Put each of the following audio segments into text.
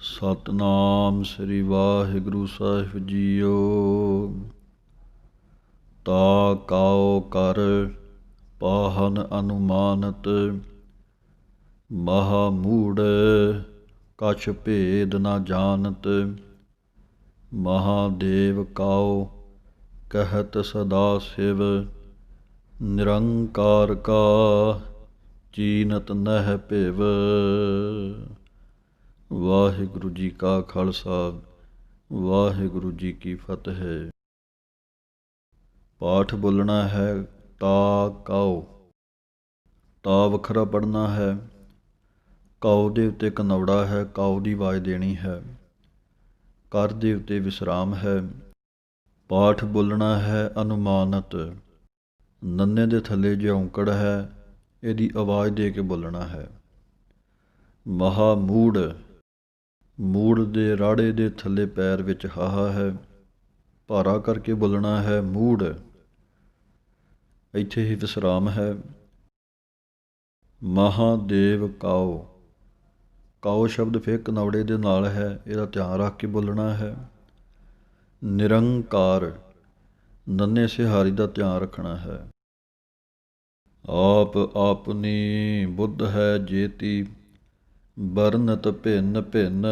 ਸਤਨਾਮ ਸ੍ਰੀ ਵਾਹਿਗੁਰੂ ਸਾਹਿਬ JIO. ਤਾ cow ਕਰ ਪਾਹਨ ਅਨੁਮਾਨਤ, ਮਹਾ ਮੂੜ ਕਛ ਭੇਦ ਨ ਜਾਣਤ। ਮਹਾਦੇਵ ਕਾਉ ਕਹਿਤ ਸਦਾ ਸਿਵ, ਨਿਰੰਕਾਰ ਕਾ ਚੀਨਤ ਨਹਿ ਭਿਵ। ਵਾਹਿਗੁਰੂ ਜੀ ਕਾ ਖਾਲਸਾ, ਵਾਹਿਗੁਰੂ ਜੀ ਕੀ ਫਤਿਹ। ਪਾਠ ਬੋਲਣਾ ਹੈ ਤਾ ਕਾਉ। ਤਾ ਵੱਖਰਾ ਪੜ੍ਹਨਾ ਹੈ। ਕਾਉ ਦੇ ਉੱਤੇ ਕਨੌੜਾ ਹੈ, ਕਾਉ ਦੀ ਆਵਾਜ਼ ਦੇਣੀ ਹੈ। ਕਰ ਦੇ ਉੱਤੇ ਵਿਸਰਾਮ ਹੈ। ਪਾਠ ਬੋਲਣਾ ਹੈ ਅਨੁਮਾਨਤ। ਨੰਨੇ ਦੇ ਥੱਲੇ ਜੇ ਔਂਕੜ ਹੈ, ਇਹਦੀ ਆਵਾਜ਼ ਦੇ ਕੇ ਬੋਲਣਾ ਹੈ। ਮਹਾ ਮੂੜ, ਮੂੜ ਦੇ ਰਾੜੇ ਦੇ ਥੱਲੇ ਪੈਰ ਵਿੱਚ ਹਾਹਾ ਹੈ, ਭਾਰਾ ਕਰਕੇ ਬੋਲਣਾ ਹੈ ਮੂੜ। ਇੱਥੇ ਹੀ ਵਿਸਰਾਮ ਹੈ। ਮਹਾਦੇਵ ਕਾਉ, ਕਾਉ ਸ਼ਬਦ ਫਿਰ ਕਨੌੜੇ ਦੇ ਨਾਲ ਹੈ, ਇਹਦਾ ਧਿਆਨ ਰੱਖ ਕੇ ਬੋਲਣਾ ਹੈ। ਨਿਰੰਕਾਰ, ਨੰਨੇ ਸਿਹਾਰੀ ਦਾ ਧਿਆਨ ਰੱਖਣਾ ਹੈ। ਆਪ ਆਪਣੀ ਬੁੱਧ ਹੈ ਜੇਤੀ, ਬਰਨਤ ਭਿੰਨ ਭਿੰਨ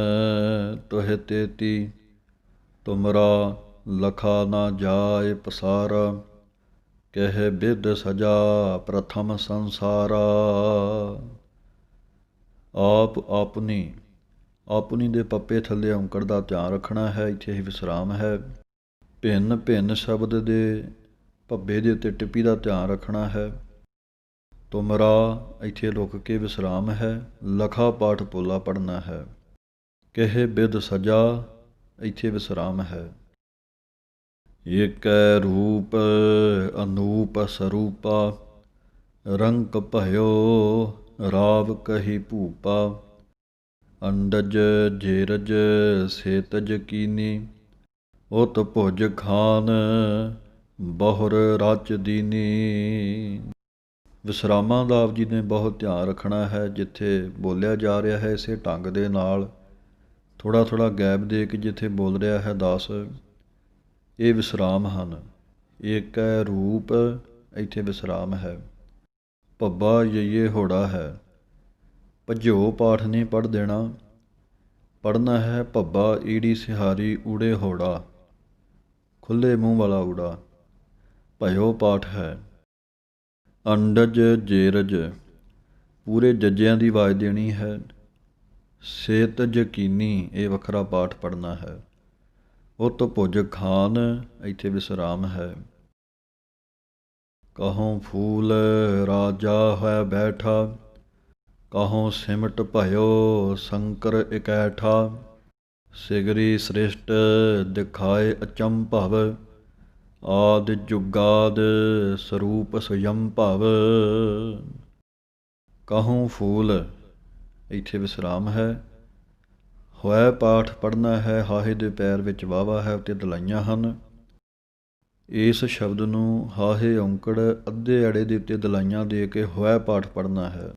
ਤੋਹਿ ਤੇਤੀ। ਤੁਮਰਾ ਲਖਾ ਨਾ ਜਾਏ ਪਸਾਰਾ, ਕਹਿ ਬਿਧ ਸਜਾ ਪ੍ਰਥਮ ਸੰਸਾਰਾ। ਆਪ ਆਪਣੀ, ਆਪਣੀ ਦੇ ਪੱਪੇ ਥੱਲੇ ਔਂਕੜ ਦਾ ਧਿਆਨ ਰੱਖਣਾ ਹੈ, ਇੱਥੇ ਹੀ ਵਿਸਰਾਮ ਹੈ। ਭਿੰਨ ਭਿੰਨ ਸ਼ਬਦ ਦੇ ਭੱਬੇ ਦੇ ਉੱਤੇ ਟਿੱਪੀ ਦਾ ਧਿਆਨ ਰੱਖਣਾ ਹੈ। ਤੁਮਰਾ ਇੱਥੇ ਰੁਕ ਕੇ ਵਿਸਰਾਮ ਹੈ। ਲਖਾ ਪਾਠ ਪੋਲਾ ਪੜ੍ਹਨਾ ਹੈ। ਕਹਿ ਬਿਧ ਸਜਾ, ਇੱਥੇ ਵਿਸਰਾਮ ਹੈ। ਏਕੈ ਰੂਪ ਅਨੂਪ ਸਰੂਪਾ, ਰੰਕ ਭਇਓ ਰਾਵ ਕਹੀ ਭੂਪਾ। ਅੰਡਜ ਜੇਰਜ ਸੇਤਜ ਕੀਨੀ, ਉਤ ਭੁਜ ਖਾਨ ਬਹੁਰ ਰਚ ਦੀਨੀ। ਵਿਸਰਾਮਾਂ ਦਾ ਆਪ ਜੀ ਨੇ ਬਹੁਤ ਧਿਆਨ ਰੱਖਣਾ ਹੈ। ਜਿੱਥੇ ਬੋਲਿਆ ਜਾ ਰਿਹਾ ਹੈ ਇਸੇ ਢੰਗ ਦੇ ਨਾਲ ਥੋੜ੍ਹਾ ਥੋੜ੍ਹਾ ਗੈਪ ਦੇ ਕੇ ਜਿੱਥੇ ਬੋਲ ਰਿਹਾ ਹੈ ਦਾਸ, ਇਹ ਵਿਸਰਾਮ ਹਨ। ਏਕੈ ਰੂਪ, ਇੱਥੇ ਵਿਸਰਾਮ ਹੈ। ਭੱਬਾ ਯਈਏ ਹੋੜਾ ਹੈ। ਭਜੋ ਪਾਠ ਨਹੀਂ ਪੜ੍ਹ ਦੇਣਾ, ਪੜ੍ਹਨਾ ਹੈ ਭੱਬਾ ਈੜੀ ਸਿਹਾਰੀ ਊੜੇ ਹੋੜਾ, ਖੁੱਲ੍ਹੇ ਮੂੰਹ ਵਾਲਾ ਊੜਾ। ਭਇਓ ਪਾਠ ਹੈ। ਅੰਡਜ ਜੇਰਜ, ਪੂਰੇ ਜੱਜਿਆਂ ਦੀ ਆਵਾਜ਼ ਦੇਣੀ ਹੈ। ਸੇਤਜ ਕੀਨੀ, ਇਹ ਵੱਖਰਾ ਪਾਠ ਪੜ੍ਹਨਾ ਹੈ। ਉਤ ਭੁਜ ਖਾਨ, ਇੱਥੇ ਵਿਸਰਾਮ ਹੈ। ਕਹੋਂ ਫੂਲ ਰਾਜਾ ਹੈ ਬੈਠਾ, ਕਹੋਂ ਸਿਮਟ ਭਇਓ ਸ਼ੰਕਰ ਇਕੈਠਾ। ਸਿਗਰੀ ਸ੍ਰਿਸ਼ਟ ਦਿਖਾਏ ਅਚੰਭਵ, ਆਦਿ ਜੁਗਾਦ ਸਰੂਪ ਸਯੰਭਵ। ਕਹੋਂ ਫੂਲ, ਇੱਥੇ ਵਿਸਰਾਮ ਹੈ। ਹੋਇ ਪਾਠ ਪੜ੍ਹਨਾ ਹੈ। ਹਾਹੇ ਦੇ ਪੈਰ ਵਿੱਚ ਵਾਵਾ ਹੈ, ਉੱਤੇ ਦਲਾਈਆਂ ਹਨ। ਇਸ ਸ਼ਬਦ ਨੂੰ ਹਾਹੇ ਔਂਕੜ ਅੱਧੇ ਅੜੇ ਦੇ ਉੱਤੇ ਦਲਾਈਆਂ ਦੇ ਕੇ ਹੋਇ ਪਾਠ ਪੜ੍ਹਨਾ ਹੈ।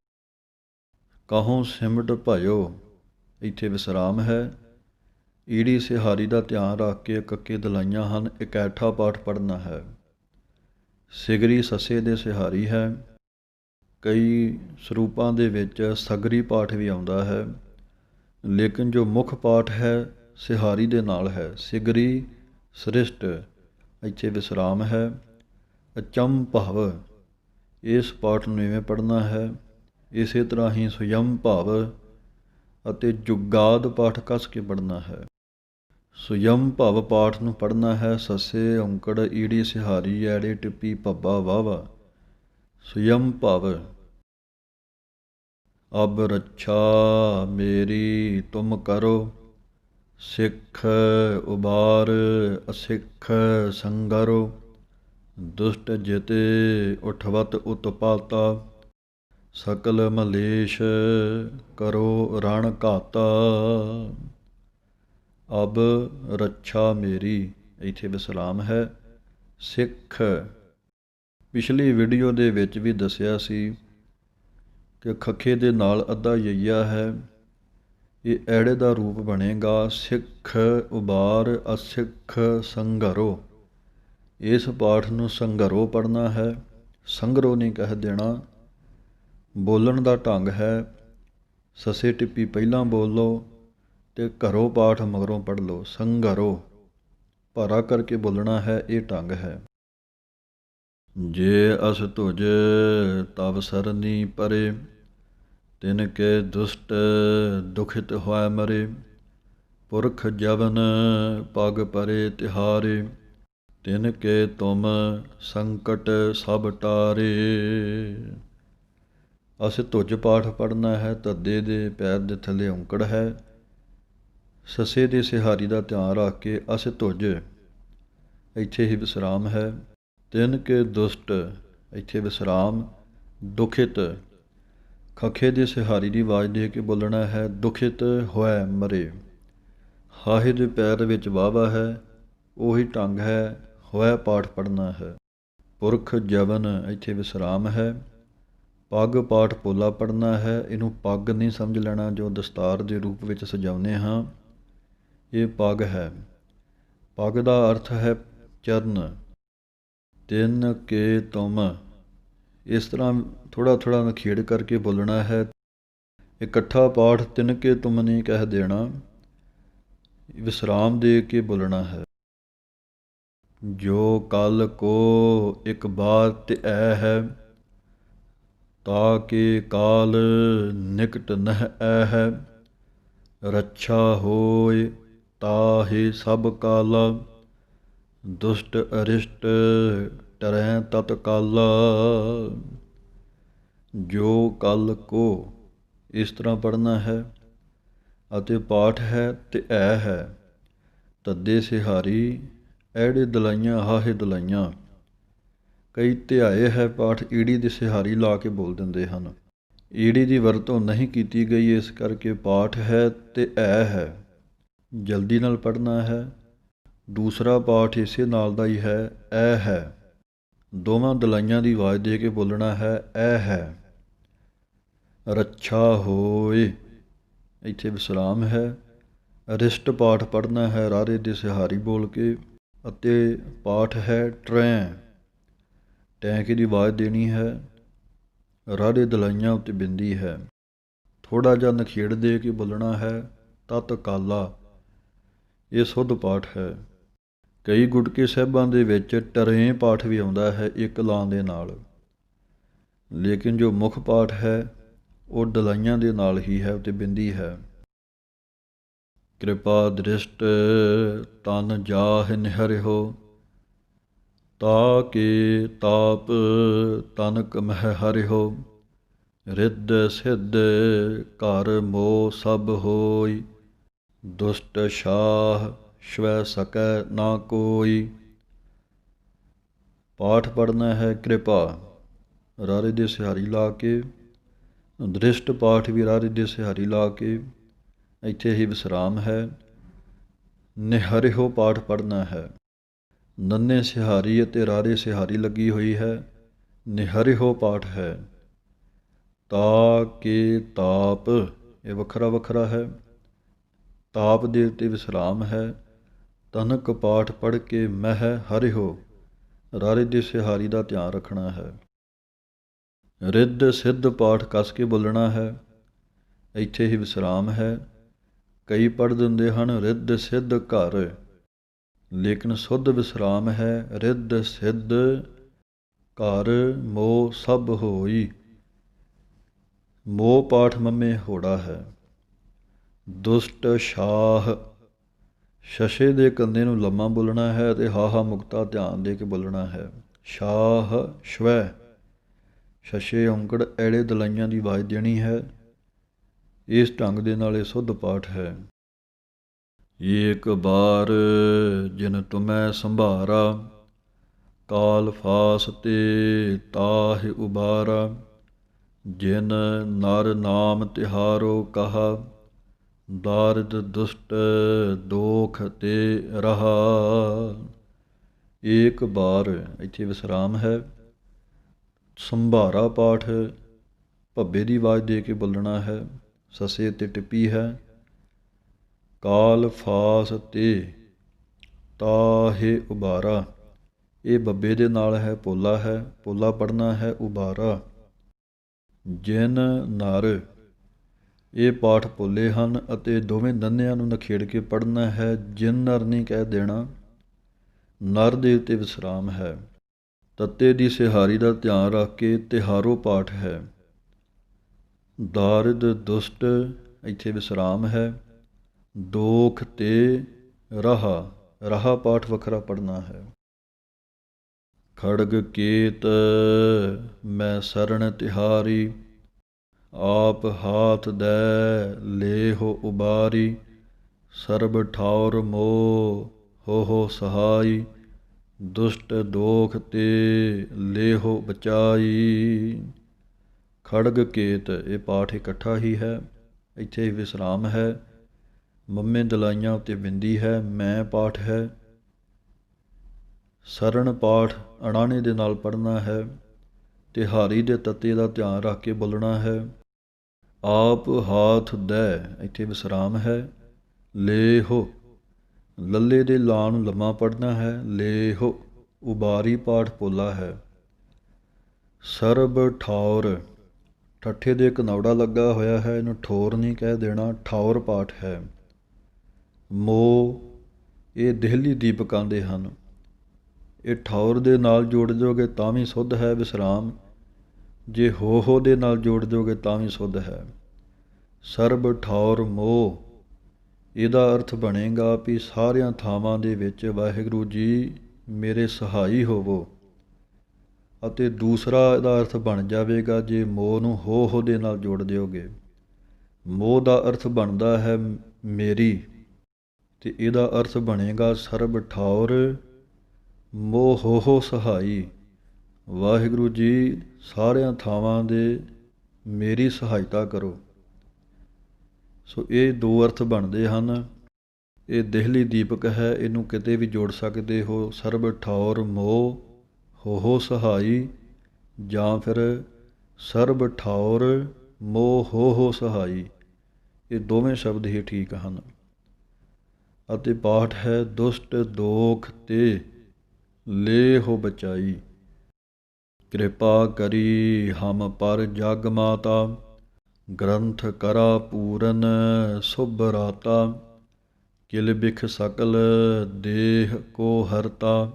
ਕਹੋਂ ਸਿਮਟ ਭਇਓ, ਇੱਥੇ ਵਿਸਰਾਮ ਹੈ। ਈੜੀ ਸਿਹਾਰੀ ਦਾ ਧਿਆਨ ਰੱਖ ਕੇ ਕੱਕੇ ਦਲਾਈਆਂ ਹਨ। ਇਕੈਠਾ ਪਾਠ ਪੜ੍ਹਨਾ ਹੈ। ਸਿਗਰੀ ਸੱਸੇ ਦੇ ਸਿਹਾਰੀ ਹੈ। ਕਈ ਸਰੂਪਾਂ ਦੇ ਵਿੱਚ ਸਗਰੀ ਪਾਠ ਵੀ ਆਉਂਦਾ ਹੈ, ਲੇਕਿਨ ਜੋ ਮੁੱਖ ਪਾਠ ਹੈ ਸਿਹਾਰੀ ਦੇ ਨਾਲ ਹੈ। ਸਿਗਰੀ ਸ੍ਰਿਸ਼ਟ, ਇੱਥੇ ਵਿਸਰਾਮ ਹੈ। ਅਚੰਭਵ, ਇਸ ਪਾਠ ਨੂੰ ਇਵੇਂ ਪੜ੍ਹਨਾ ਹੈ। ਇਸੇ ਤਰ੍ਹਾਂ ਹੀ ਸਯੰਭਵ ਅਤੇ ਜੁਗਾਦ ਪਾਠ ਕੱਸ ਕੇ ਪੜ੍ਹਨਾ ਹੈ। ਸਯੰਭਵ ਪਾਠ ਨੂੰ ਪੜ੍ਹਨਾ ਹੈ। ਸੱਸੇ ਔਂਕੜ ਈੜੀ ਸਿਹਾਰੀ ਐੜੇ ਟਿੱਪੀ ਭੱਬਾ ਵਾਵਾ, ਸਯੰਭਵ। ਅਬ ਰੱਛਾ ਮੇਰੀ ਤੁਮ ਕਰੋ, ਸਿੱਖ ਉਬਾਰ ਅਸਿੱਖ ਸੰਗਰੋ। ਦੁਸ਼ਟ ਜਿਤੇ ਉਠਵਤ ਉਤਪਾਤਾ, ਸਕਲ ਮਲੇਸ਼ ਕਰੋ ਰਣ ਘਾਤਾ। ਅਬ ਰੱਛਾ ਮੇਰੀ, ਇੱਥੇ ਵਿਸਰਾਮ ਹੈ। ਸਿੱਖ, ਪਿਛਲੀ ਵੀਡੀਓ ਦੇ ਵਿੱਚ ਵੀ ਦੱਸਿਆ ਸੀ ਕਿ ਖੱਖੇ ਦੇ ਨਾਲ ਅੱਧਾ ਯਈਆ ਹੈ। ਇਹ ਐੜੇ ਦਾ ਰੂਪ ਬਣੇਗਾ। ਸਿੱਖ ਉਬਾਰ ਅਸਿੱਖ ਸੰਘਰੋ। ਇਸ ਪਾਠ ਨੂੰ ਸੰਘਰੋ ਪੜ੍ਹਨਾ ਹੈ, ਸੰਗਰੋ ਨਹੀਂ ਕਹਿ ਦੇਣਾ। ਬੋਲਣ ਦਾ ਢੰਗ ਹੈ, ਸੱਸੇ ਟਿੱਪੀ ਪਹਿਲਾਂ ਬੋਲੋ ਅਤੇ ਘਰੋਂ ਪਾਠ ਮਗਰੋਂ ਪੜ੍ਹ ਲਓ। ਸੰਘਰੋ ਭਾਰਾ ਕਰਕੇ ਬੋਲਣਾ ਹੈ, ਇਹ ਢੰਗ ਹੈ। ਜੇ ਅਸ ਤੁਜ ਤਵ ਸਰਨੀ ਪਰੇ, ਤਿਨ ਕੇ ਦੁਸ਼ਟ ਦੁਖਿਤ ਹੋਇ ਮਰੇ। ਪੁਰਖ ਜਵਨ ਪਗ ਪਰੇ ਤਿਹਾਰੇ, ਤਿਨ ਕੇ ਤੁਮ ਸੰਕਟ ਸਭ ਟਾਰੇ। ਅਸੀਂ ਧੁਜ ਪਾਠ ਪੜ੍ਹਨਾ ਹੈ। ਧੱਦੇ ਦੇ ਪੈਰ ਦੇ ਥੱਲੇ ਔਂਕੜ ਹੈ। ਸੱਸੇ ਦੀ ਸਿਹਾਰੀ ਦਾ ਧਿਆਨ ਰੱਖ ਕੇ ਅਸੀਂ ਧੁਜ, ਇੱਥੇ ਹੀ ਵਿਸਰਾਮ ਹੈ। ਤਿਨ ਕੇ ਦੁਸ਼ਟ, ਇੱਥੇ ਵਿਸਰਾਮ। ਦੁਖਿਤ, ਖੱਖੇ ਦੀ ਸਿਹਾਰੀ ਦੀ ਆਵਾਜ਼ ਦੇ ਕੇ ਬੋਲਣਾ ਹੈ। ਦੁਖਿਤ ਹੋਇ ਮਰੇ, ਹਾਹੇ ਦੇ ਪੈਰ ਵਿੱਚ ਵਾਹਵਾ ਹੈ, ਉਹੀ ਢੰਗ ਹੈ। ਹੋਇ ਪਾਠ ਪੜ੍ਹਨਾ ਹੈ। ਪੁਰਖ ਜਵਨ, ਇੱਥੇ ਵਿਸਰਾਮ ਹੈ। ਪੱਗ ਪਾਠ ਪੋਲਾ ਪੜ੍ਹਨਾ ਹੈ। ਇਹਨੂੰ ਪੱਗ ਨਹੀਂ ਸਮਝ ਲੈਣਾ ਜੋ ਦਸਤਾਰ ਦੇ ਰੂਪ ਵਿੱਚ ਸਜਾਉਂਦੇ ਹਾਂ, ਇਹ ਪੱਗ ਹੈ। ਪੱਗ ਦਾ ਅਰਥ ਹੈ ਚਰਨ। ਤਿੰਨ ਕੇ ਤੁਮ, ਇਸ ਤਰ੍ਹਾਂ ਥੋੜ੍ਹਾ ਥੋੜ੍ਹਾ ਨਖੇੜ ਕਰਕੇ ਬੋਲਣਾ ਹੈ। ਇਕੱਠਾ ਪਾਠ ਤਿੰਨ ਕੇ ਤੁਮ ਨਹੀਂ ਕਹਿ ਦੇਣਾ, ਵਿਸਰਾਮ ਦੇ ਕੇ ਬੋਲਣਾ ਹੈ। ਜੋ ਕਲ ਕੋ ਇੱਕ ਬਾਰ ਤੇ ਐ ਹੈ, ਤਾ ਕੇ ਕਾਲ ਨਿਕਟ ਨਹਿ ਐ ਹੈ। ਰੱਛਾ ਹੋਇ ਤਾਹਿ ਸਭ ਕਾਲਾ, ਦੁਸ਼ਟ ਅਰਿਸ਼ਟ ਟਰੈ ਤਤ ਕਾਲਾ। ਜੋ ਕਲ ਕੋ, ਇਸ ਤਰ੍ਹਾਂ ਪੜ੍ਹਨਾ ਹੈ ਅਤੇ ਪਾਠ ਹੈ ਤੇ ਐ ਹੈ। ਧੱਦੇ ਸਿਹਾਰੀ, ਐੜੇ ਦਲਾਈਆਂ, ਹਾਹੇ ਦਲਾਈਆਂ। ਕਈ ਧਿਆਏ ਹੈ ਪਾਠ ਈੜੀ ਦੀ ਸਿਹਾਰੀ ਲਾ ਕੇ ਬੋਲ ਦਿੰਦੇ ਹਨ। ਈੜੀ ਦੀ ਵਰਤੋਂ ਨਹੀਂ ਕੀਤੀ ਗਈ, ਇਸ ਕਰਕੇ ਪਾਠ ਹੈ ਤੇ ਐ ਹੈ। ਜਲਦੀ ਨਾਲ ਪੜ੍ਹਨਾ ਹੈ। ਦੂਸਰਾ ਪਾਠ ਇਸੇ ਨਾਲ ਦਾ ਹੀ ਹੈ, ਐ ਹੈ। ਦੋਵਾਂ ਦਲਾਈਆਂ ਦੀ ਆਵਾਜ਼ ਦੇ ਕੇ ਬੋਲਣਾ ਹੈ, ਐ ਹੈ। ਰੱਛਾ ਹੋਏ, ਇੱਥੇ ਵਿਸਰਾਮ ਹੈ। ਅਰਿਸ਼ਟ ਪਾਠ ਪੜ੍ਹਨਾ ਹੈ ਰਾਰੇ ਦੀ ਸਿਹਾਰੀ ਬੋਲ ਕੇ, ਅਤੇ ਪਾਠ ਹੈ ਟਰੈਂ, ਟੈਂਕੇ ਦੀ ਆਵਾਜ਼ ਦੇਣੀ ਹੈ। ਰਾਰੇ ਦਲਾਈਆਂ ਉੱਤੇ ਬਿੰਦੀ ਹੈ। ਥੋੜ੍ਹਾ ਜਿਹਾ ਨਖੇੜ ਦੇ ਕੇ ਬੋਲਣਾ ਹੈ। ਤਤ ਕਾਲਾ, ਇਹ ਸੁੱਧ ਪਾਠ ਹੈ। ਕਈ ਗੁਟਕੇ ਸਾਹਿਬਾਂ ਦੇ ਵਿੱਚ ਟਰੇਂ ਪਾਠ ਵੀ ਆਉਂਦਾ ਹੈ ਇੱਕ ਲਾਂ ਦੇ ਨਾਲ, ਲੇਕਿਨ ਜੋ ਮੁੱਖ ਪਾਠ ਹੈ ਉਹ ਦਲਾਈਆਂ ਦੇ ਨਾਲ ਹੀ ਹੈ, ਉੱਤੇ ਬਿੰਦੀ ਹੈ। ਕਿਰਪਾ ਦ੍ਰਿਸ਼ਟ ਤਨ ਜਾਹਿ ਨਿਹਰਿਓ, ਤਾ ਕੇ ਤਾਪ ਤਨਕ ਮਹਿ ਹਰਿਓ। ਰਿੱਧ ਸਿੱਧ ਘਰ ਮੋਹ ਸਭ ਹੋਈ, ਦੁਸ਼ਟ ਸ਼ਾਹ ਸ਼ਵੈ ਸਕੈ ਨਾ ਕੋਈ। ਪਾਠ ਪੜ੍ਹਨਾ ਹੈ ਕਿਰਪਾ, ਰਾਰੇ ਦੇ ਸਿਹਾਰੀ ਲਾ ਕੇ। ਦ੍ਰਿਸ਼ਟ ਪਾਠ ਵੀ ਰਾਰੇ ਦੇ ਸਿਹਾਰੀ ਲਾ ਕੇ, ਇੱਥੇ ਹੀ ਵਿਸਰਾਮ ਹੈ। ਨਿਹਰਿਓ ਪਾਠ ਪੜ੍ਹਨਾ ਹੈ। ਨੰਨੇ ਸਿਹਾਰੀ ਅਤੇ ਰਾਰੇ ਸਿਹਾਰੀ ਲੱਗੀ ਹੋਈ ਹੈ। ਨਿਹਰਿਓ ਪਾਠ ਹੈ। ਤਾ ਕੇ ਤਾਪ, ਇਹ ਵੱਖਰਾ ਵੱਖਰਾ ਹੈ। ਤਾਪ ਦੇ ਉੱਤੇ ਵਿਸਰਾਮ ਹੈ। ਤਨਕ ਪਾਠ ਪੜ੍ਹ ਕੇ ਮਹਿ ਹਰਿਓ, ਰਾਰੇ ਦੀ ਸਿਹਾਰੀ ਦਾ ਧਿਆਨ ਰੱਖਣਾ ਹੈ। ਰਿੱਧ ਸਿੱਧ ਪਾਠ ਕੱਸ ਕੇ ਬੋਲਣਾ ਹੈ, ਇੱਥੇ ਹੀ ਵਿਸਰਾਮ ਹੈ। ਕਈ ਪੜ੍ਹ ਦਿੰਦੇ ਹਨ ਰਿੱਧ ਸਿੱਧ ਘਰ, ਲੇਕਿਨ ਸੁੱਧ ਵਿਸਰਾਮ ਹੈ। ਰਿੱਧ ਸਿੱਧ ਘਰ ਮੋਹ ਸਭ ਹੋਈ, ਮੋਹ ਪਾਠ ਮੰਮੇ ਹੋੜਾ ਹੈ। ਦੁਸ਼ਟ ਸ਼ਾਹ, ਸ਼ਸ਼ੇ ਦੇ ਕੰਨੇ ਨੂੰ ਲੰਮਾ ਬੋਲਣਾ ਹੈ ਅਤੇ ਹਾਹਾ ਮੁਕਤਾ ਧਿਆਨ ਦੇ ਕੇ ਬੋਲਣਾ ਹੈ। ਸ਼ਾਹ ਸ਼ਵੈ, ਸ਼ਸ਼ੇ ਔਂਕੜ ਐੜੇ ਦਲਾਈਆਂ ਦੀ ਆਵਾਜ਼ ਦੇਣੀ ਹੈ। ਇਸ ਢੰਗ ਦੇ ਨਾਲ ਇਹ ਸੁੱਧ ਪਾਠ ਹੈ। ਏਕ ਬਾਰ ਜਿਨ ਤੁਮੈ ਸੰਭਾਰਾ, ਕਾਲ ਫਾਸ ਤੇ ਤਾਹਿ ਉਬਾਰਾ। ਜਿਨ ਨਰ ਨਾਮ ਤਿਹਾਰੋ ਕਹਾ, ਦਾਰਿਦ ਦੁਸ਼ਟ ਦੋਖ ਤੇ ਰਹਾ। ਏਕ ਬਾਰ, ਇੱਥੇ ਵਿਸਰਾਮ ਹੈ। ਸੰਭਾਰਾ ਪਾਠ ਭੱਬੇ ਦੀ ਆਵਾਜ਼ ਦੇ ਕੇ ਬੋਲਣਾ ਹੈ। ਸੱਸੇ ਤੇ ਟਿੱਪੀ ਹੈ। ਕਾਲ ਫਾਸ ਤੇ ਤਾਹੇ ਉਬਾਰਾ। ਇਹ ਬੱਬੇ ਦੇ ਨਾਲ ਹੈ, ਪੋਲਾ ਹੈ, ਪੋਲਾ ਪੜ੍ਹਨਾ ਹੈ ਉਬਾਰਾ। ਜਿਨ ਨਰ, ਇਹ ਪਾਠ ਪੋਲੇ ਹਨ ਅਤੇ ਦੋਵੇਂ ਨੰਨਿਆਂ ਨੂੰ ਨਖੇੜ ਕੇ ਪੜ੍ਹਨਾ ਹੈ। ਜਿਨ ਨਰ ਨਹੀਂ ਕਹਿ ਦੇਣਾ, ਨਰ ਦੇ ਉੱਤੇ ਵਿਸਰਾਮ ਹੈ। ਤੱਤੇ ਦੀ ਸਿਹਾਰੀ ਦਾ ਧਿਆਨ ਰੱਖ ਕੇ ਤਿਹਾਰੋ ਪਾਠ ਹੈ। ਦਾਰਿਦ ਦੁਸ਼ਟ, ਇੱਥੇ ਵਿਸਰਾਮ ਹੈ। ਦੋਖ ਤੇ ਰਾਹਾ, ਰਾਹਾ ਪਾਠ ਵੱਖਰਾ ਪੜ੍ਹਨਾ ਹੈ। ਖੜਗ ਕੇਤ ਮੈਂ ਸਰਣ ਤਿਹਾਰੀ, ਆਪ ਹਾਥ ਦੈ ਲੇਹੁ ਉਬਾਰੀ। ਸਰਬ ਠਾਉਰ ਮੋਹ ਹੋ ਸਹਾਈ, ਦੁਸ਼ਟ ਦੋਖ ਤੇ ਲੇਹੁ ਬਚਾਈ। ਖੜਗ ਕੇਤ, ਇਹ ਪਾਠ ਇਕੱਠਾ ਹੀ ਹੈ, ਇੱਥੇ ਵਿਸਰਾਮ ਹੈ। ਮੰਮੇ ਦਲਾਈਆਂ ਉੱਤੇ ਬਿੰਦੀ ਹੈ। ਮੈਂ ਪਾਠ ਹੈ। ਸਰਣ ਪਾਠ ਅਣਾਣੇ ਦੇ ਨਾਲ ਪੜ੍ਹਨਾ ਹੈ। ਤਿਹਾਰੀ ਦੇ ਤੱਤੇ ਦਾ ਧਿਆਨ ਰੱਖ ਕੇ ਬੋਲਣਾ ਹੈ। ਆਪ ਹਾਥ ਦੈ, ਇੱਥੇ ਵਿਸਰਾਮ ਹੈ। ਲੇਹੁ, ਲੱਲੇ ਦੇ ਲਾਂ ਨੂੰ ਲੰਮਾ ਪੜ੍ਹਨਾ ਹੈ। ਲੇਹੁ ਉਬਾਰੀ ਪਾਠ ਪੋਲਾ ਹੈ। ਸਰਬ ਠਾਉਰ, ਠੱਠੇ ਦੇ ਇੱਕ ਨੌੜਾ ਲੱਗਾ ਹੋਇਆ ਹੈ, ਇਹਨੂੰ ਠੋਰ ਨਹੀਂ ਕਹਿ ਦੇਣਾ, ਠਾਉਰ ਪਾਠ ਹੈ। ਮੋਹ, ਇਹ ਦੇਹਲੀ ਦੀਪਕ ਆਉਂਦੇ ਹਨ, ਇਹ ਠੌਰ ਦੇ ਨਾਲ ਜੋੜ ਦਿਓਗੇ ਤਾਂ ਵੀ ਸੁੱਧ ਹੈ, ਵਿਸਰਾਮ। ਜੇ ਹੋ ਦੇ ਨਾਲ ਜੋੜ ਦਿਓਗੇ ਤਾਂ ਵੀ ਸੁੱਧ ਹੈ। ਸਰਬ ਠੌਰ ਮੋਹ, ਇਹਦਾ ਅਰਥ ਬਣੇਗਾ ਵੀ ਸਾਰਿਆਂ ਥਾਵਾਂ ਦੇ ਵਿੱਚ ਵਾਹਿਗੁਰੂ ਜੀ ਮੇਰੇ ਸਹਾਈ ਹੋਵੋ। ਅਤੇ ਦੂਸਰਾ ਇਹਦਾ ਅਰਥ ਬਣ ਜਾਵੇਗਾ ਜੇ ਮੋਹ ਨੂੰ ਹੋ ਦੇ ਨਾਲ ਜੋੜ ਦਿਓਗੇ। ਮੋਹ ਦਾ ਅਰਥ ਬਣਦਾ ਹੈ ਮੇਰੀ, ਅਤੇ ਇਹਦਾ ਅਰਥ ਬਣੇਗਾ ਸਰਬ ਠੌਰ ਮੋਹ ਹੋ ਸਹਾਈ। ਵਾਹਿਗੁਰੂ ਜੀ ਸਾਰਿਆਂ ਥਾਵਾਂ ਦੇ ਮੇਰੀ ਸਹਾਇਤਾ ਕਰੋ। ਸੋ ਇਹ ਦੋ ਅਰਥ ਬਣਦੇ ਹਨ। ਇਹ ਦੇਹਲੀ ਦੀਪਕ ਹੈ, ਇਹਨੂੰ ਕਿਤੇ ਵੀ ਜੋੜ ਸਕਦੇ ਹੋ। ਸਰਬ ਠੌਰ ਮੋਹ ਹੋ ਸਹਾਈ, ਜਾਂ ਫਿਰ ਸਰਬ ਠੌਰ ਮੋਹ ਹੋ ਸਹਾਈ, ਇਹ ਦੋਵੇਂ ਸ਼ਬਦ ਹੀ ਠੀਕ ਹਨ। ਅਤੇ ਪਾਠ ਹੈ ਦੁਸ਼ਟ ਦੋਖ ਤੇ ਲੇਹੁ ਬਚਾਈ। ਕਿਰਪਾ ਕਰੀ ਹਮ ਪਰ ਜਗ ਮਾਤਾ, ਗ੍ਰੰਥ ਕਰਾ ਪੂਰਨ ਸੁਭ ਰਾਤਾ। ਕਿਲ ਬਿਖ ਸਕਲ ਦੇਹ ਕੋ ਹਰਤਾ,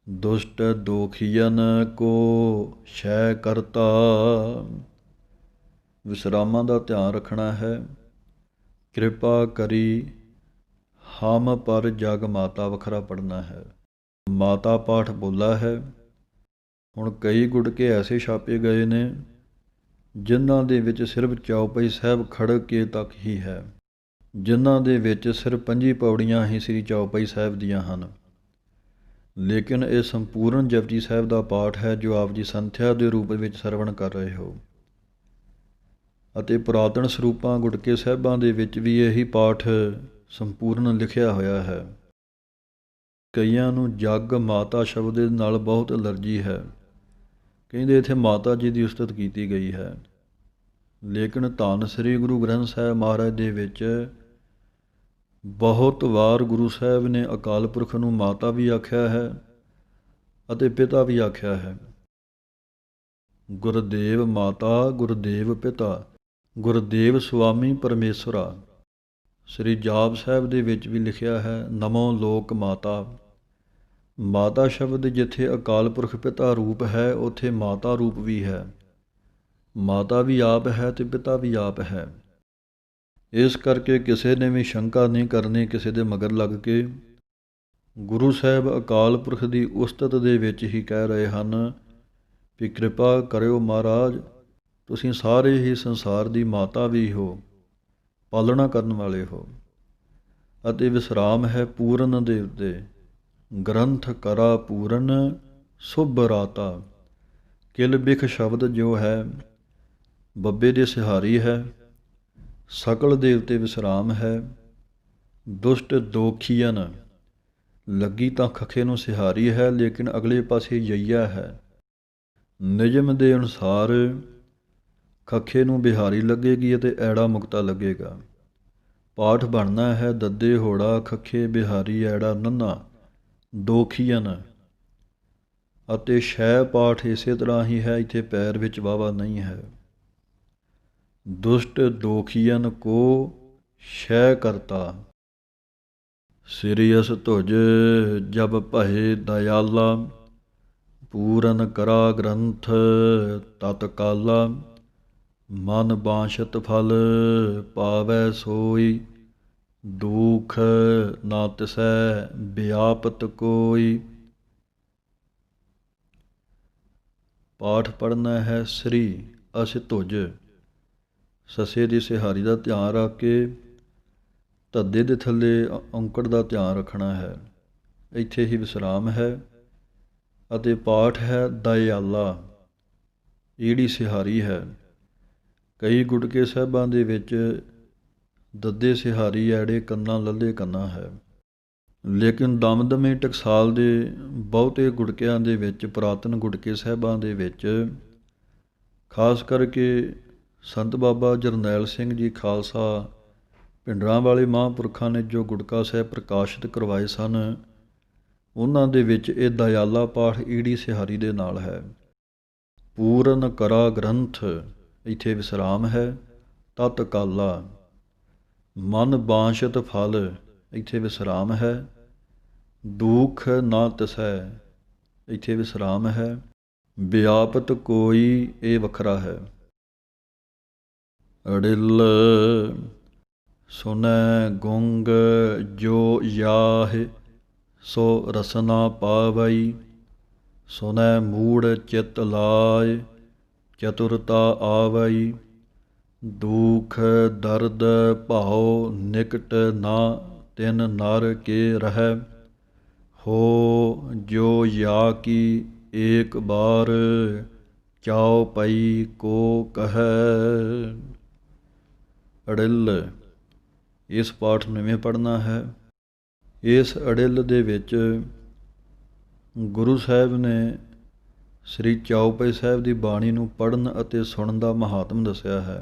ਦੁਸ਼ਟ ਦੋਖੀਅਨ ਕੋ ਸ਼ੈ ਕਰਤਾ। ਵਿਸਰਾਮਾਂ ਦਾ ਧਿਆਨ ਰੱਖਣਾ ਹੈ। ਕਿਰਪਾ ਕਰੀ ਹਮ ਪਰ ਜਗ ਮਾਤਾ ਵੱਖਰਾ ਪੜ੍ਹਨਾ ਹੈ। ਮਾਤਾ ਪਾਠ ਬੋਲਾ ਹੈ। ਹੁਣ ਕਈ ਗੁਟਕੇ ਐਸੇ ਛਾਪੇ ਗਏ ਨੇ ਜਿਨ੍ਹਾਂ ਦੇ ਵਿੱਚ ਸਿਰਫ ਚੌਪਈ ਸਾਹਿਬ ਖੜਗ ਕੇ ਤੱਕ ਹੀ ਹੈ, ਜਿਨ੍ਹਾਂ ਦੇ ਵਿੱਚ ਸਿਰਫ 5 ਪੌੜੀਆਂ ਹੀ ਸ੍ਰੀ ਚੌਪਈ ਸਾਹਿਬ ਦੀਆਂ ਹਨ। ਲੇਕਿਨ ਇਹ ਸੰਪੂਰਨ ਜਪਜੀ ਸਾਹਿਬ ਦਾ ਪਾਠ ਹੈ ਜੋ ਆਪ ਜੀ ਸੰਥਿਆ ਦੇ ਰੂਪ ਵਿੱਚ ਸਰਵਣ ਕਰ ਰਹੇ ਹੋ। ਅਤੇ ਪੁਰਾਤਨ ਸਰੂਪਾਂ ਗੁਟਕੇ ਸਾਹਿਬਾਂ ਦੇ ਵਿੱਚ ਵੀ ਇਹੀ ਪਾਠ ਸੰਪੂਰਨ ਲਿਖਿਆ ਹੋਇਆ ਹੈ। ਕਈਆਂ ਨੂੰ ਜਗ ਮਾਤਾ ਸ਼ਬਦ ਦੇ ਨਾਲ ਬਹੁਤ ਐਲਰਜੀ ਹੈ, ਕਹਿੰਦੇ ਇੱਥੇ ਮਾਤਾ ਜੀ ਦੀ ਉਸਤਤ ਕੀਤੀ ਗਈ ਹੈ। ਲੇਕਿਨ ਧੰਨ ਸ੍ਰੀ ਗੁਰੂ ਗ੍ਰੰਥ ਸਾਹਿਬ ਮਹਾਰਾਜ ਦੇ ਵਿੱਚ ਬਹੁਤ ਵਾਰ ਗੁਰੂ ਸਾਹਿਬ ਨੇ ਅਕਾਲ ਪੁਰਖ ਨੂੰ ਮਾਤਾ ਵੀ ਆਖਿਆ ਹੈ ਅਤੇ ਪਿਤਾ ਵੀ ਆਖਿਆ ਹੈ। ਗੁਰਦੇਵ ਮਾਤਾ, ਗੁਰਦੇਵ ਪਿਤਾ, ਗੁਰਦੇਵ ਸੁਆਮੀ ਪਰਮੇਸ਼ਵਰਾ। ਸ੍ਰੀ ਜਾਪ ਸਾਹਿਬ ਦੇ ਵਿੱਚ ਵੀ ਲਿਖਿਆ ਹੈ ਨਮੋ ਲੋਕ ਮਾਤਾ। ਮਾਤਾ ਸ਼ਬਦ ਜਿੱਥੇ ਅਕਾਲ ਪੁਰਖ ਪਿਤਾ ਰੂਪ ਹੈ, ਉੱਥੇ ਮਾਤਾ ਰੂਪ ਵੀ ਹੈ। ਮਾਤਾ ਵੀ ਆਪ ਹੈ ਅਤੇ ਪਿਤਾ ਵੀ ਆਪ ਹੈ। ਇਸ ਕਰਕੇ ਕਿਸੇ ਨੇ ਵੀ ਸ਼ੰਕਾ ਨਹੀਂ ਕਰਨੀ ਕਿਸੇ ਦੇ ਮਗਰ ਲੱਗ ਕੇ। ਗੁਰੂ ਸਾਹਿਬ ਅਕਾਲ ਪੁਰਖ ਦੀ ਉਸਤਤ ਦੇ ਵਿੱਚ ਹੀ ਕਹਿ ਰਹੇ ਹਨ ਵੀ ਕਿਰਪਾ ਕਰਿਓ ਮਹਾਰਾਜ, ਤੁਸੀਂ ਸਾਰੇ ਹੀ ਸੰਸਾਰ ਦੀ ਮਾਤਾ ਵੀ ਹੋ, ਪਾਲਣਾ ਕਰਨ ਵਾਲੇ ਹੋ। ਅਤੇ ਵਿਸਰਾਮ ਹੈ ਪੂਰਨ ਦੇ ਉੱਤੇ। ਗ੍ਰੰਥ ਕਰਾ ਪੂਰਨ ਸੁਭ ਰਾਤਾ। ਕਿਲ ਬਿਖ ਸ਼ਬਦ ਜੋ ਹੈ ਬੱਬੇ ਦੇ ਸਿਹਾਰੀ ਹੈ। ਸਕਲ ਦੇ ਉੱਤੇ ਵਿਸਰਾਮ ਹੈ। ਦੁਸ਼ਟ ਦੋਖੀਅਨ, ਲੱਗੀ ਤਾਂ ਖੱਖੇ ਨੂੰ ਸਿਹਾਰੀ ਹੈ, ਲੇਕਿਨ ਅਗਲੇ ਪਾਸੇ ਯਈਆ ਹੈ। ਨਿਯਮ ਦੇ ਅਨੁਸਾਰ ਖੱਖੇ ਨੂੰ ਬਿਹਾਰੀ ਲੱਗੇਗੀ ਅਤੇ ਐੜਾ ਮੁਕਤਾ ਲੱਗੇਗਾ। ਪਾਠ ਬਣਨਾ ਹੈ ਦੱਦੇ ਹੋੜਾ ਖੱਖੇ ਬਿਹਾਰੀ ਐੜਾ ਨੰਨਾ ਦੋਖੀਅਨ, ਅਤੇ ਸ਼ੈ ਪਾਠ ਇਸੇ ਤਰ੍ਹਾਂ ਹੀ ਹੈ, ਇੱਥੇ ਪੈਰ ਵਿੱਚ ਵਾਵਾ ਨਹੀਂ ਹੈ। ਦੁਸ਼ਟ ਦੋਖੀਅਨ ਕੋ ਸ਼ੈ ਕਰਤਾ, ਸਿਰਿਅਸ ਧੁਜ ਜਬ ਭਏ ਦਇਆਲਾ, ਪੂਰਨ ਕਰਾ ਗ੍ਰੰਥ ਤਤ ਕਾਲਾ, ਮਨ ਬਾਂਛਤ ਫਲ ਪਾਵੈ ਸੋਈ, ਦੁਖ ਨਾ ਤਿਸੈ ਵਿਆਪਤ ਕੋਈ। ਪਾਠ ਪੜ੍ਹਨਾ ਹੈ ਸ੍ਰੀ ਅਸ ਧੁਜ, ਸੱਸੇ ਦੀ ਸਿਹਾਰੀ ਦਾ ਧਿਆਨ ਰੱਖ ਕੇ ਧੱਦੇ ਦੇ ਥੱਲੇ ਔਂਕੜ ਦਾ ਧਿਆਨ ਰੱਖਣਾ ਹੈ। ਇੱਥੇ ਹੀ ਵਿਸਰਾਮ ਹੈ। ਅਤੇ ਪਾਠ ਹੈ ਦਇਆਲਾ, ਈੜੀ ਸਿਹਾਰੀ ਹੈ। ਕਈ ਗੁਟਕੇ ਸਾਹਿਬਾਂ ਦੇ ਵਿੱਚ ਦੱਦੇ ਸਿਹਾਰੀ ਐੜੇ ਕੰਨਾ ਲੱਲੇ ਕੰਨਾ ਹੈ, ਲੇਕਿਨ ਦਮਦਮੇ ਟਕਸਾਲ ਦੇ ਬਹੁਤੇ ਗੁਟਕਿਆਂ ਦੇ ਵਿੱਚ, ਪੁਰਾਤਨ ਗੁਟਕੇ ਸਾਹਿਬਾਂ ਦੇ ਵਿੱਚ, ਖਾਸ ਕਰਕੇ ਸੰਤ ਬਾਬਾ ਜਰਨੈਲ ਸਿੰਘ ਜੀ ਖਾਲਸਾ ਭਿੰਡਰਾਂ ਵਾਲੇ ਮਹਾਂਪੁਰਖਾਂ ਨੇ ਜੋ ਗੁਟਕਾ ਸਾਹਿਬ ਪ੍ਰਕਾਸ਼ਿਤ ਕਰਵਾਏ ਸਨ, ਉਹਨਾਂ ਦੇ ਵਿੱਚ ਇਹ ਦਇਆਲਾ ਪਾਠ ਈੜੀ ਸਿਹਾਰੀ ਦੇ ਨਾਲ ਹੈ। ਪੂਰਨ ਕਰਾ ਗ੍ਰੰਥ, ਇੱਥੇ ਵਿਸਰਾਮ ਹੈ। ਤਤ ਕਾਲਾ, ਮਨ ਬਾਂਛਤ ਫਲ, ਇੱਥੇ ਵਿਸਰਾਮ ਹੈ। ਦੁਖ ਨਾ ਤਿਸੈ, ਇੱਥੇ ਵਿਸਰਾਮ ਹੈ। ਵਿਆਪਤ ਕੋਈ, ਇਹ ਵੱਖਰਾ ਹੈ। ਅੜਿਲ ਸੁਨੈ ਗੁੰਗ ਜੋ ਯਾਹਿ, ਸੋ ਰਸਨਾ ਪਾਵਈ, ਸੁਨੈ ਮੂੜ ਚਿਤ ਲਾਇ, ਚਤੁਰਤਾ ਆਵਈ, ਦੁਖ ਦਰਦ ਭਾਉ ਨਿਕਟ ਨਾ, ਤਿਨ ਨਰ ਕੇ ਰਹਿ, ਹੋ ਜੋ ਯਾ ਕੀ ਏਕ ਬਾਰ, ਚਾਉ ਪਈ ਕੋ ਕਹੈ। ਅੜਿਲ, ਇਸ ਪਾਠ ਨੂੰ ਇਵੇਂ ਪੜ੍ਹਨਾ ਹੈ। ਇਸ ਅੜਿਲ ਦੇ ਵਿੱਚ ਗੁਰੂ ਸਾਹਿਬ ਨੇ ਸ੍ਰੀ ਚੌਪਈ ਸਾਹਿਬ ਦੀ ਬਾਣੀ ਨੂੰ ਪੜ੍ਹਨ ਅਤੇ ਸੁਣਨ ਦਾ ਮਹਾਤਮ ਦੱਸਿਆ ਹੈ,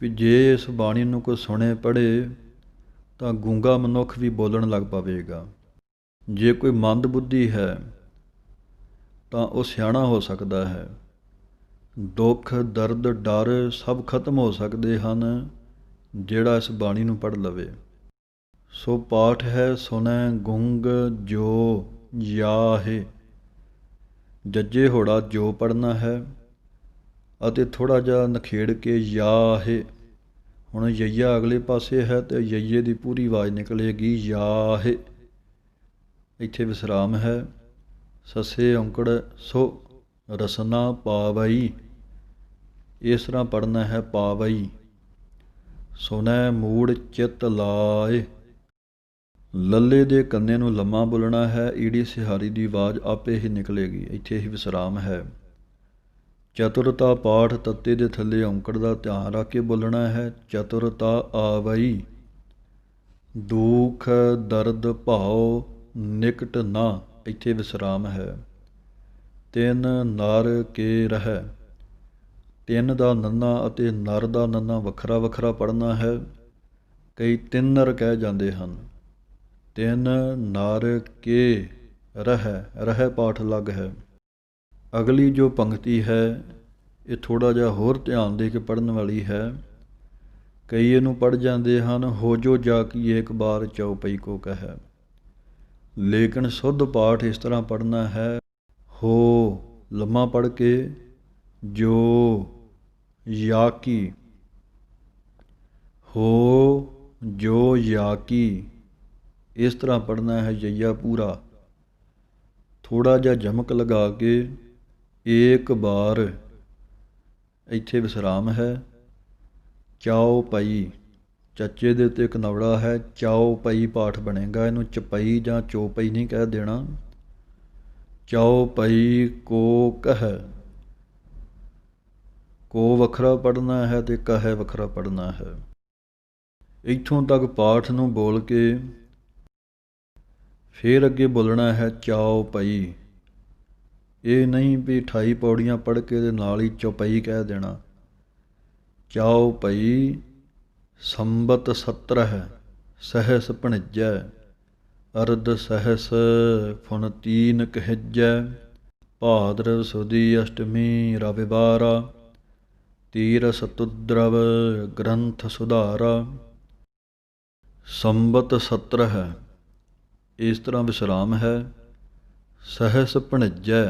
ਵੀ ਜੇ ਇਸ ਬਾਣੀ ਨੂੰ ਕੋਈ ਸੁਣੇ ਪੜ੍ਹੇ ਤਾਂ ਗੂੰਗਾ ਮਨੁੱਖ ਵੀ ਬੋਲਣ ਲੱਗ ਪਵੇਗਾ। ਜੇ ਕੋਈ ਮੰਦ ਬੁੱਧੀ ਹੈ ਤਾਂ ਉਹ ਸਿਆਣਾ ਹੋ ਸਕਦਾ ਹੈ। ਦੁੱਖ ਦਰਦ ਡਰ ਸਭ ਖਤਮ ਹੋ ਸਕਦੇ ਹਨ ਜਿਹੜਾ ਇਸ ਬਾਣੀ ਨੂੰ ਪੜ੍ਹ ਲਵੇ। ਸੋ ਪਾਠ ਹੈ ਸੁਨੈ ਗੁੰਗ ਜੋ ਯਾਹਿ, ਜੱਜੇ ਹੋੜਾ ਜੋ ਪੜ੍ਹਨਾ ਹੈ ਅਤੇ ਥੋੜ੍ਹਾ ਜਿਹਾ ਨਖੇੜ ਕੇ ਯਾਹਿ। ਹੁਣ ਯਈਆ ਅਗਲੇ ਪਾਸੇ ਹੈ ਅਤੇ ਯਈਏ ਦੀ ਪੂਰੀ ਆਵਾਜ਼ ਨਿਕਲੇਗੀ ਯਾਹਿ, ਇੱਥੇ ਵਿਸਰਾਮ ਹੈ। ਸੱਸੇ ਔਂਕੜ ਸੋ ਰਸਨਾ ਪਾਵਈ, ਇਸ ਤਰ੍ਹਾਂ ਪੜ੍ਹਨਾ ਹੈ ਪਾਵਈ। ਸੁਨੈ ਮੂੜ ਚਿਤ ਲਾਇ, ਲੱਲੇ ਦੇ ਕੰਨੇ ਨੂੰ ਲੰਮਾ ਬੋਲਣਾ ਹੈ। ਈੜੀ ਸਿਹਾਰੀ ਦੀ ਆਵਾਜ਼ ਆਪੇ ਹੀ ਨਿਕਲੇਗੀ, ਇੱਥੇ ਹੀ ਵਿਸਰਾਮ ਹੈ। ਚਤੁਰਤਾ ਪਾਠ ਤੱਤੇ ਦੇ ਥੱਲੇ ਔਂਕੜ ਦਾ ਧਿਆਨ ਰੱਖ ਕੇ ਬੋਲਣਾ ਹੈ। ਚਤੁਰਤਾ ਆਵਈ, ਦੁਖ ਦਰਦ ਭਾਉ ਨਿਕਟ ਨਾ, ਇੱਥੇ ਵਿਸਰਾਮ ਹੈ। ਤਿੰਨ ਨਰ ਕੇ ਰਹਿ, ਤਿੰਨ ਦਾ ਨੰਨਾ ਅਤੇ ਨਰ ਦਾ ਨੰਨਾ ਵੱਖਰਾ ਵੱਖਰਾ ਪੜ੍ਹਨਾ ਹੈ। ਕਈ ਤਿੰਨਰ ਕਹਿ ਜਾਂਦੇ ਹਨ। ਤਿੰਨ ਨਰ ਕੇ ਰਹਿ, ਰਹਿ ਪਾਠ ਅਲੱਗ ਹੈ। ਅਗਲੀ ਜੋ ਪੰਕਤੀ ਹੈ ਇਹ ਥੋੜ੍ਹਾ ਜਿਹਾ ਹੋਰ ਧਿਆਨ ਦੇ ਕੇ ਪੜ੍ਹਨ ਵਾਲੀ ਹੈ। ਕਈ ਇਹਨੂੰ ਪੜ੍ਹ ਜਾਂਦੇ ਹਨ ਹੋ ਜੋ ਜਾ ਕੀ ਏਕ ਬਾਰ ਚਉਪਈ ਕੋ ਕਹਿ, ਲੇਕਿਨ ਸ਼ੁੱਧ ਪਾਠ ਇਸ ਤਰ੍ਹਾਂ ਪੜ੍ਹਨਾ ਹੈ। ਹੋ ਲੰਮਾ ਪੜ੍ਹ ਕੇ, ਜੋ ਯਾ ਕੀ, ਹੋ ਜੋ ਯਾ ਕੀ, ਇਸ ਤਰ੍ਹਾਂ ਪੜ੍ਹਨਾ ਹੈ। ਯਈਆ ਪੂਰਾ, ਥੋੜ੍ਹਾ ਜਿਹਾ ਜਮਕ ਲਗਾ ਕੇ ਏਕ ਬਾਰ, ਇੱਥੇ ਵਿਸਰਾਮ ਹੈ। ਚਾਉ ਪਈ, ਚੱਚੇ ਦੇ ਉੱਤੇ ਇੱਕ ਨਵੜਾ ਹੈ, ਚਾਉ ਪਈ ਪਾਠ ਬਣੇਗਾ। ਇਹਨੂੰ ਚਪਈ ਜਾਂ ਚੋਪਈ ਨਹੀਂ ਕਹਿ ਦੇਣਾ। ਚਾਉ ਪਈ ਕੋ ਕਹਿ, ਕੋ ਵੱਖਰਾ ਪੜ੍ਹਨਾ ਹੈ ਅਤੇ ਕਹਿ ਵੱਖਰਾ ਪੜ੍ਹਨਾ ਹੈ। ਇੱਥੋਂ ਤੱਕ ਪਾਠ ਨੂੰ ਬੋਲ ਕੇ ਫਿਰ ਅੱਗੇ ਬੋਲਣਾ ਹੈ ਚਾਉ ਪਈ। ਇਹ ਨਹੀਂ ਵੀ 28 ਪੌੜੀਆਂ ਪੜ੍ਹ ਕੇ ਦੇ ਨਾਲ ਹੀ ਚੌਪਈ ਕਹਿ ਦੇਣਾ। ਚਾਉ ਪਈ ਸੰਬਤ 70 ਹੈ, ਸਹਿਸ ਭਣਿਜੈ, ਅਰਧ ਸਹਿਸ ਫੁਨ ਤੀਨ ਕਹਿਜੈ। ਭਾਦਰਵ ਸੁਦੀ ਅਸ਼ਟਮੀ ਰਵਿਵਾਰਾ, ਤੀਰਸ ਤੁਦਰਵ ਗ੍ਰੰਥ ਸੁਧਾਰਾ। ਸੰਬਤ 17 ਹੈ, ਇਸ ਤਰ੍ਹਾਂ ਵਿਸਰਾਮ ਹੈ। ਸਹਿਸ ਭਣਿਜੈ,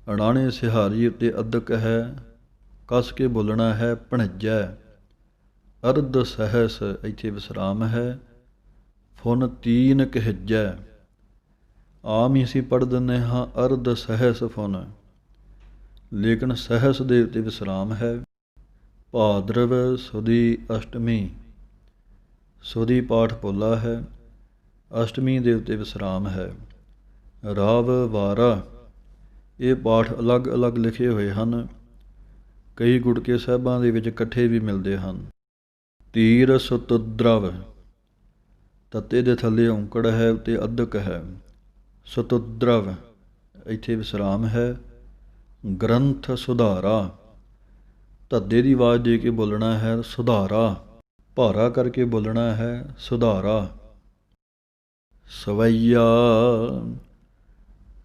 ਅੜਾਣੇ ਸਿਹਾਰੀ ਉੱਤੇ ਅਧਕ ਹੈ, ਕਸ ਕੇ ਬੋਲਣਾ ਹੈ। ਭਣਿਜੈ, ਅਰਧ ਸਹਿਸ, ਇੱਥੇ ਵਿਸਰਾਮ ਹੈ। ਫੁਨ ਤੀਨ ਕਹਿਜੈ, ਆਮ ਹੀ ਅਸੀਂ ਪੜ੍ਹ ਦਿੰਦੇ ਹਾਂ ਅਰਧ ਸਹਿਸ ਫੁਨ, ਲੇਕਿਨ ਸਹਿਸ ਦੇ ਉੱਤੇ ਵਿਸਰਾਮ ਹੈ। ਭਾਦਰਵ ਸੁਦੀ ਅਸ਼ਟਮੀ, ਸੁਦੀ ਪਾਠ ਪੋਲਾ ਹੈ, ਅਸ਼ਟਮੀ ਦੇ ਉੱਤੇ ਵਿਸਰਾਮ ਹੈ। ਰਵ ਵਾਰਾ, ਇਹ ਪਾਠ ਅਲੱਗ ਅਲੱਗ ਲਿਖੇ ਹੋਏ ਹਨ, ਕਈ ਗੁਟਕੇ ਸਾਹਿਬਾਂ ਦੇ ਵਿੱਚ ਇਕੱਠੇ ਵੀ ਮਿਲਦੇ ਹਨ। ਤੀਰ ਸੁਤੁਦਰਵ, ਤੱਤੇ ਦੇ ਥੱਲੇ ਔਂਕੜ ਹੈ, ਉੱਤੇ ਅਧਕ ਹੈ। ਸੁਤੁਦਰਵ, ਇੱਥੇ ਵਿਸਰਾਮ ਹੈ। ਗ੍ਰੰਥ ਸੁਧਾਰਾ, ਧੱਦੇ ਦੀ ਆਵਾਜ਼ ਦੇ ਕੇ ਬੋਲਣਾ ਹੈ। ਸੁਧਾਰਾ, ਭਾਰਾ ਕਰਕੇ ਬੋਲਣਾ ਹੈ। ਸੁਧਾਰਾ। ਸਵਈਆ,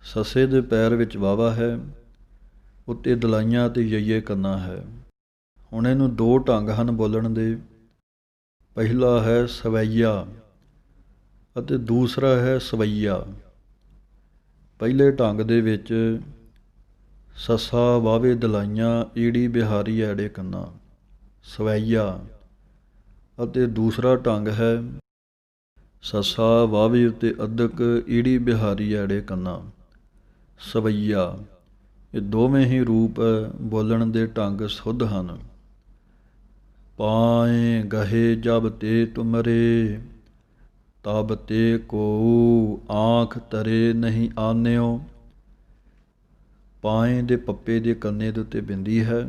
ਸੱਸੇ ਦੇ ਪੈਰ ਵਿੱਚ ਵਾਵਾ ਹੈ, ਉੱਤੇ ਦਲਾਈਆਂ ਅਤੇ ਯਈਏ ਕਰਨਾ ਹੈ। ਹੁਣ ਇਹਨੂੰ ਦੋ ਢੰਗ ਹਨ ਬੋਲਣ ਦੇ। ਪਹਿਲਾ ਹੈ ਸਵਈਆ ਅਤੇ ਦੂਸਰਾ ਹੈ ਸਵਈਆ। ਪਹਿਲੇ ਢੰਗ ਦੇ ਵਿੱਚ ਸੱਸਾ ਵਾਵੇ ਦਲਾਈਆਂ, ਈੜੀ ਬਿਹਾਰੀ ਐੜੇ ਕੰਨਾ, ਸਵਈਆ। ਅਤੇ ਦੂਸਰਾ ਢੰਗ ਹੈ ਸੱਸਾ ਵਾਵੇ ਉੱਤੇ ਅਧਕ, ਈੜੀ ਬਿਹਾਰੀ ਐੜੇ ਕੰਨਾ, ਸਵਈਆ। ਇਹ ਦੋਵੇਂ ਹੀ ਰੂਪ ਬੋਲਣ ਦੇ ਢੰਗ ਸੁੱਧ ਹਨ। ਪਾਏ ਗਹੇ ਜਬ ਤੇ ਤੁਮਰੇ, ਤਬ ਤੇ ਕੋ ਆਂਖ ਤਰੇ ਨਹੀਂ ਆਨਿਓ। ਪਾਏ ਦੇ ਪੱਪੇ ਦੇ ਕੰਨੇ ਦੇ ਉੱਤੇ ਬਿੰਦੀ ਹੈ,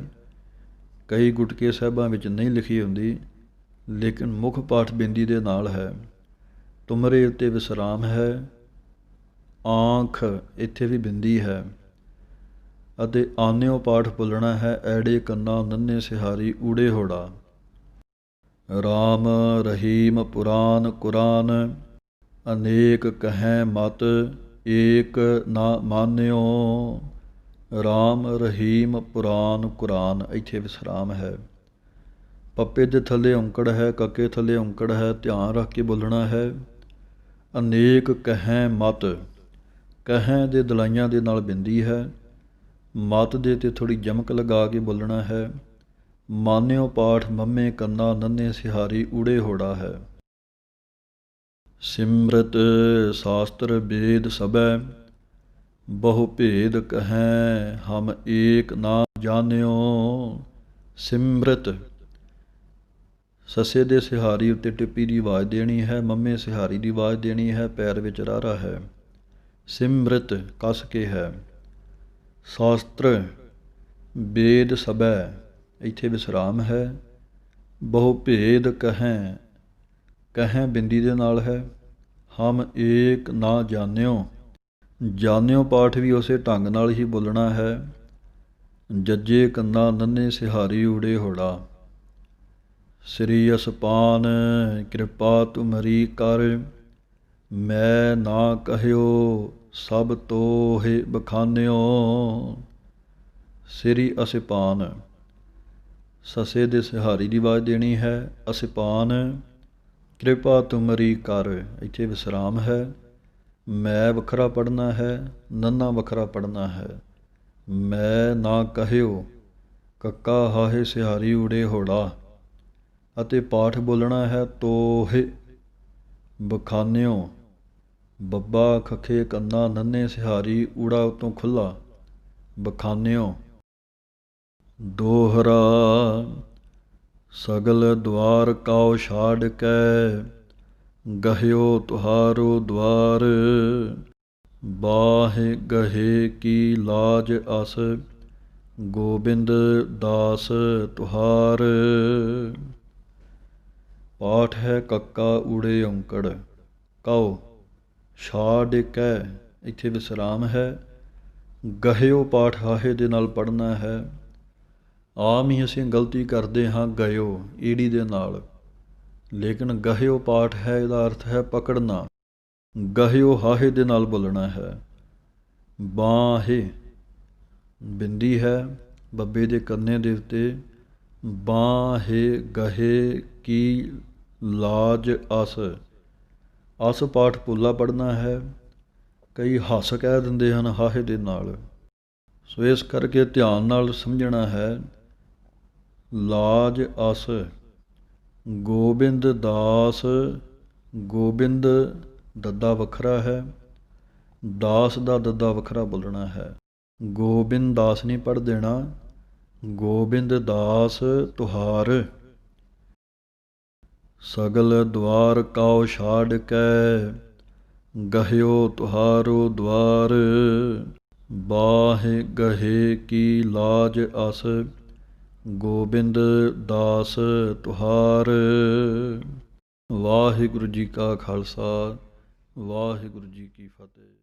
ਕਈ ਗੁਟਕੇ ਸਾਹਿਬਾਂ ਵਿੱਚ ਨਹੀਂ ਲਿਖੀ ਹੁੰਦੀ, ਲੇਕਿਨ ਮੁੱਖ ਪਾਠ ਬਿੰਦੀ ਦੇ ਨਾਲ ਹੈ। ਤੁਮਰੇ ਉੱਤੇ ਵਿਸਰਾਮ ਹੈ। ਆਂਖ, ਇੱਥੇ ਵੀ ਬਿੰਦੀ ਹੈ। ਅਤੇ ਆਨਿਓ ਪਾਠ ਬੋਲਣਾ ਹੈ। ਐੜੇ ਕੰਨਾ ਨੰਨੇ ਸਿਹਾਰੀ ਊੜੇ ਹੋੜਾ। ਰਾਮ ਰਹੀਮ ਪੁਰਾਨ ਕੁਰਾਨ, ਅਨੇਕ ਕਹਿ ਮਤ ਏਕ ਨਾ ਮਾਨਿਓ। ਰਾਮ ਰਹੀਮ ਪੁਰਾਨ ਕੁਰਾਨ, ਇੱਥੇ ਵਿਸਰਾਮ ਹੈ। ਪੱਪੇ ਦੇ ਥੱਲੇ ਔਂਕੜ ਹੈ, ਕੱਕੇ ਥੱਲੇ ਔਂਕੜ ਹੈ, ਧਿਆਨ ਰੱਖ ਕੇ ਬੋਲਣਾ ਹੈ। ਅਨੇਕ ਕਹਿ ਮਤ, ਕਹਿ ਦੇ ਦਲਾਈਆਂ ਦੇ ਨਾਲ ਬਿੰਦੀ ਹੈ, ਮਤ ਦੇ ਤੇ ਥੋੜ੍ਹੀ ਜਮਕ ਲਗਾ ਕੇ ਬੋਲਣਾ ਹੈ। ਮਾਨਿਓ ਪਾਠ ਮੰਮੇ ਕੰਨਾ ਨੰਨੇ ਸਿਹਾਰੀ ਊੜੇ ਹੋੜਾ ਹੈ। ਸਿਮਰਤ ਸ਼ਾਸਤਰ ਵੇਦ ਸਭੈ, ਬਹੁ ਭੇਦ ਕਹਿ ਹਮ ਏਕ ਨਾ ਜਾਣਿਓ। ਸਿਮਰਤ, ਸੱਸੇ ਦੇ ਸਿਹਾਰੀ ਉੱਤੇ ਟਿੱਪੀ ਦੀ ਆਵਾਜ਼ ਦੇਣੀ ਹੈ, ਮੰਮੇ ਸਿਹਾਰੀ ਦੀ ਆਵਾਜ਼ ਦੇਣੀ ਹੈ, ਪੈਰ ਵਿੱਚ ਰਾਰਾ ਹੈ। ਸਿਮਰਤ ਕਸ ਕੇ ਹੈ। ਸ਼ਾਸਤਰ ਵੇਦ ਸਭੈ, ਇੱਥੇ ਵਿਸਰਾਮ ਹੈ। ਬਹੁ ਭੇਦ ਕਹਿ, ਕਹਿ ਬਿੰਦੀ ਦੇ ਨਾਲ ਹੈ। ਹਮ ਏਕ ਨਾ ਜਾਣਿਓ, ਜਾਣਿਓ ਪਾਠ ਵੀ ਉਸੇ ਢੰਗ ਨਾਲ ਹੀ ਬੋਲਣਾ ਹੈ। ਜੱਜੇ ਕੰਨਾ ਨੰਨੇ ਸਿਹਾਰੀ ਊੜੇ ਹੋੜਾ। ਸ੍ਰੀ ਅਸਪਾਨ ਕਿਰਪਾ ਤੁਮਰੀ ਕਰ, ਮੈਂ ਨਾ ਕਹਿਓ ਸਭ ਤੋਹਿ ਬਖਾਨਿਓ। ਸ੍ਰੀ ਅਸਿਪਾਨ, ਸੱਸੇ ਦੇ ਸਿਹਾਰੀ ਦੀ ਆਵਾਜ਼ ਦੇਣੀ ਹੈ। ਅਸਿਪਾਨ, ਕਿਰਪਾ ਤੁਮਰੀ ਕਰ, ਇੱਥੇ ਵਿਸਰਾਮ ਹੈ। ਮੈਂ ਵੱਖਰਾ ਪੜ੍ਹਨਾ ਹੈ, ਨੰਨਾ ਵੱਖਰਾ ਪੜ੍ਹਨਾ ਹੈ। ਮੈਂ ਨਾ ਕਹਿਓ, ਕੱਕਾ ਹਾਹੇ ਸਿਹਾਰੀ ਊੜੇ ਹੋੜਾ। ਅਤੇ ਪਾਠ ਬੋਲਣਾ ਹੈ ਤੋਹਿ ਬਖਾਨਿਓ। ਬੱਬਾ ਖੱਖੇ ਕੰਨਾ ਨੰਨੇ ਸਿਹਾਰੀ ਊੜਾ ਉਤੋਂ ਖੁੱਲ੍ਹਾ, ਬਖਾਨਿਓ। ਦੋਹਰਾ ਸਗਲ ਦੁਆਰ ਕਾਉ ਛਾੜ ਕੈ, ਗਹਿਓ ਤੁਹਾਰੋ ਦੁਆਰ। ਬਾਹਿ ਗਹੇ ਕੀ ਲਾਜ ਅਸ, ਗੋਬਿੰਦ ਦਾਸ ਤੁਹਾਰ। ਪਾਠ ਹੈ ਕੱਕਾ ਊੜੇ ਔਂਕੜ। ਕਾਉ, ਛਾੜ ਕੈ, ਇੱਥੇ ਵਿਸਰਾਮ ਹੈ। ਗਹਿਓ ਪਾਠ ਹਾਹੇ ਦੇ ਨਾਲ ਪੜ੍ਹਨਾ ਹੈ। ਆਮ ਹੀ ਅਸੀਂ ਗਲਤੀ ਕਰਦੇ ਹਾਂ ਗਇਓ, ਈੜੀ ਦੇ ਨਾਲ, ਲੇਕਿਨ ਗਹਿਓ ਪਾਠ ਹੈ, ਇਹਦਾ ਅਰਥ ਹੈ ਪਕੜਨਾ। ਗਹਿਓ ਹਾਹੇ ਦੇ ਨਾਲ ਬੋਲਣਾ ਹੈ। ਬਾਹੇ ਬਿੰਦੀ ਹੈ ਬੱਬੇ ਦੇ ਕੰਨੇ ਦੇ ਉੱਤੇ। ਬਾਹੇ ਗਹੇ ਕੀ ਲਾਜ ਅਸ। ਅਸ ਪਾਠ ਪੋਲਾ ਪੜ੍ਹਨਾ ਹੈ। ਕਈ ਹੱਸ ਕਹਿ ਦਿੰਦੇ ਹਨ ਹਾਹੇ ਦੇ ਨਾਲ, ਸੋ ਇਸ ਕਰਕੇ ਧਿਆਨ ਨਾਲ ਸਮਝਣਾ ਹੈ। ਲਾਜ ਅਸ ਗੋਬਿੰਦ ਦਾਸ। ਗੋਬਿੰਦ ਦੱਦਾ ਵੱਖਰਾ ਹੈ, ਦਾਸ ਦਾ ਦੱਦਾ ਵੱਖਰਾ ਬੋਲਣਾ ਹੈ। ਗੋਬਿੰਦ ਦਾਸ ਨਹੀਂ ਪੜ੍ਹ ਦੇਣਾ, ਗੋਬਿੰਦ ਦਾਸ ਤੁਹਾਰ। ਸਗਲ ਦੁਆਰ ਕਉ ਛਾੜ ਕੈ, ਗਹਿਓ ਤੁਹਾਰੋ ਦੁਆਰ। ਬਾਹੇ ਗਹੇ ਕੀ ਲਾਜ ਅਸ, ਗੋਬਿੰਦ ਦਾਸ ਤੁਹਾਰ। ਵਾਹਿਗੁਰੂ ਜੀ ਕਾ ਖਾਲਸਾ, ਵਾਹਿਗੁਰੂ ਜੀ ਕੀ ਫਤਿਹ।